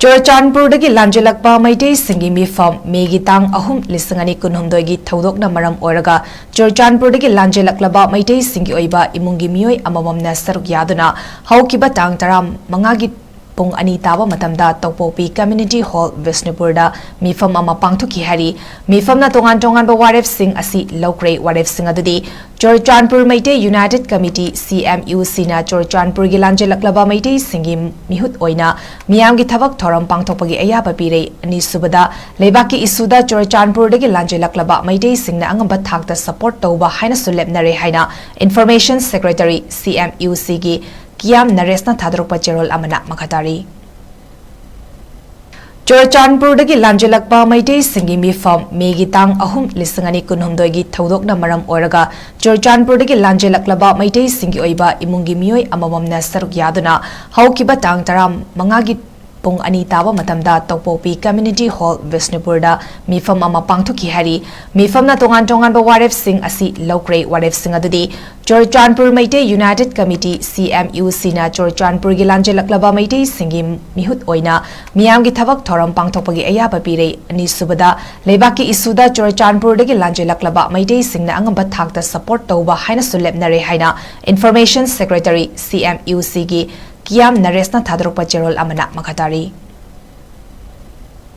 ꯆꯨꯔꯆꯥꯟꯄꯨꯔꯗꯒꯤ ꯂꯥꯟꯖꯦꯜꯂꯛꯄ ꯃꯩꯇꯩꯁꯤꯡꯒꯤ ꯃꯤꯐꯝ ꯃꯦꯒꯤ ꯇꯥꯡ 3/2019ꯒꯤ ꯊꯧꯗꯣꯛꯅ ꯃꯔꯝ ꯑꯣꯏꯔꯒ ꯆꯨꯔꯆꯥꯟꯄꯨꯔꯗꯒꯤ ꯂꯥꯟꯖꯦꯜꯂꯛꯂꯕ ꯃꯩꯇꯩꯁꯤꯡꯒꯤ ꯑꯣꯏꯕ ꯏꯃꯨꯡꯒꯤ ꯃꯤꯑꯣꯏ ꯑꯃꯃꯝꯅ ꯁꯔꯨꯛ ꯌꯥꯗꯨꯅ ꯍꯧꯈꯤꯕ ꯇꯥꯡ 15ꯒꯤ ꯄꯨꯡ 2 ꯇꯥꯕ ꯃꯇꯝꯗ ꯇꯧꯄꯣꯛꯄꯤ ꯀꯝꯃ꯭ꯌꯨꯅꯤꯇꯤ ꯍꯣꯜ ꯕꯤꯁꯅꯨꯄꯨꯔꯗ ꯃꯤꯐꯝ ꯑꯃ ꯄꯥꯡꯊꯣꯛꯈꯤ ꯍꯥꯏꯔꯤ ꯃꯤꯐꯝꯅ ꯇꯣꯉꯥꯟꯕ ꯋꯥꯔꯦꯞꯁꯤꯡ ꯑꯁꯤ ꯂꯧꯈ꯭ꯔꯦ ꯋꯥꯔꯦꯞꯁꯤꯡ ꯑꯗꯨꯗꯤ ꯆꯨꯔꯆꯥꯟꯄꯨꯔ ꯃꯩꯇꯩ ꯌꯨꯅꯥꯏꯇꯦꯗ ꯀꯃꯤꯇꯤ CMUCꯅ ꯆꯨꯔꯆꯥꯟꯄꯨꯔꯒꯤ ꯂꯥꯟꯖꯦꯜꯂꯛꯂꯕ ꯃꯩꯇꯩꯁꯤꯡꯒꯤ ꯃꯤꯍꯨꯠ ꯑꯣꯏꯅ ꯃꯤꯌꯥꯝꯒꯤ ꯊꯕꯛ ꯊꯧꯔꯝ ꯄꯥꯡꯊꯣꯛꯄꯒꯤ ꯑꯌꯥꯕ ꯄꯤꯔꯦ ꯑꯅꯤꯁꯨꯕꯗ ꯂꯩꯕꯥꯛꯀꯤ ꯏꯁꯨꯗ ꯆꯨꯔꯆꯥꯟꯄꯨꯔꯗꯒꯤ ꯂꯥꯟꯖꯦꯜꯂꯛꯂꯕ ꯃꯩꯇꯩꯁꯤꯡꯅ ꯑꯉꯝꯕ ꯊꯥꯛꯇ ꯁꯄꯣꯔꯠ ꯇꯧꯕ ꯍꯥꯏꯅꯁꯨ ꯂꯦꯞꯅꯔꯦ ꯍꯥꯏꯅ ꯏꯟꯐꯣꯔꯃꯦꯁꯟ ꯁꯦꯀ꯭ꯔꯦꯇꯔꯤ CMUCꯒꯤ 𝗖𝗛𝗨𝗥𝗔𝗡𝗟𝗟𝗔𝗓 ꯅꯔꯦꯁꯅ ꯊꯥꯗꯣꯔꯛꯄ ꯆꯦꯔꯣꯜ ꯑꯃꯅ ꯆꯨꯔꯆꯥꯟꯄꯨꯔꯗꯒꯤ ꯂꯥꯟꯖꯦꯜꯂꯛꯄ ꯃꯩꯇꯩꯁꯤꯡꯒꯤ ꯃꯤꯐꯝ ꯃꯦꯒꯤ ꯇꯥꯡ 3/2019ꯒꯤ ꯊꯧꯗꯣꯛꯅ ꯃꯔꯝ ꯑꯣꯏꯔꯒ ꯆꯨꯔꯆꯥꯟꯄꯨꯔꯗꯒꯤ ꯂꯥꯟꯖꯦꯜꯂꯛꯂꯕ ꯃꯩꯇꯩꯁꯤꯡꯒꯤ ꯑꯣꯏꯕ ꯏꯃꯨꯡꯒꯤ ꯃꯤꯑꯣꯏ ꯑꯃꯃꯝꯅ ꯁꯔꯨꯛ ꯌꯥꯗꯨꯅ ꯍꯧꯈꯤꯕ ꯇꯥꯡ 15ꯒꯤ ꯄꯨꯡ 2 ꯇꯥꯕ ꯃꯇꯝꯗ ꯇꯧꯄꯣꯛꯄꯤ ꯀꯝꯃ꯭ꯌꯨꯅꯤꯇꯤ ꯍꯣꯜ ꯕꯤꯁꯅꯨꯄꯨꯔꯗ ꯃꯤꯐꯝ ꯑꯃ ꯄꯥꯡꯊꯣꯛꯈꯤ ꯍꯥꯏꯔꯤ ꯃꯤꯐꯝꯅ ꯇꯣꯉꯥꯟꯕ ꯋꯥꯔꯦꯞꯁꯤꯡ ꯑꯁꯤ ꯂꯧꯈ꯭ꯔꯦ ꯋꯥꯔꯦꯞꯁꯤꯡ ꯑꯗꯨꯗꯤ ꯆꯨꯔꯆꯥꯟꯄꯨꯔ ꯃꯩꯇꯩ ꯌꯨꯅꯥꯏꯇꯦꯗ ꯀꯃꯤꯇꯤ CMUCꯅ ꯆꯨꯔꯆꯥꯟꯄꯨꯔꯒꯤ ꯂꯥꯟꯖꯦꯜꯂꯛꯂꯕ ꯃꯩꯇꯩꯁꯤꯡꯒꯤ ꯃꯤꯍꯨꯠ ꯑꯣꯏꯅ ꯃꯤꯌꯥꯝꯒꯤ ꯊꯕꯛ ꯊꯧꯔꯝ ꯄꯥꯡꯊꯣꯛꯄꯒꯤ ꯑꯌꯥꯕ ꯄꯤꯔꯦ ꯑꯅꯤꯁꯨꯕꯗ ꯂꯩꯕꯥꯛꯀꯤ ꯏꯁꯨꯗ ꯆꯨꯔꯆꯥꯟꯄꯨꯔꯗꯒꯤ ꯂꯥꯟꯖꯦꯜꯂꯛꯂꯕ ꯃꯩꯇꯩꯁꯤꯡꯅ ꯑꯉꯝꯕ ꯊꯥꯛꯇ ꯁꯄꯣꯔꯠ ꯇꯧꯕ ꯍꯥꯏꯅꯁꯨ ꯂꯦꯞꯅꯔꯦ ꯍꯥꯏꯅ ꯏꯟꯐꯣꯔꯃꯦꯁꯟ ꯁꯦꯀ꯭ꯔꯦꯇꯔꯤ CMUCꯒꯤ 𝗖𝗛𝗨𝗥𝗔𝗡𝗟𝗟𝗔𝗓 ꯊꯥꯗꯣꯔꯛꯄ ꯆꯦꯔꯣꯜ ꯑꯃꯅ ꯃꯈꯥ ꯇꯥꯔꯤ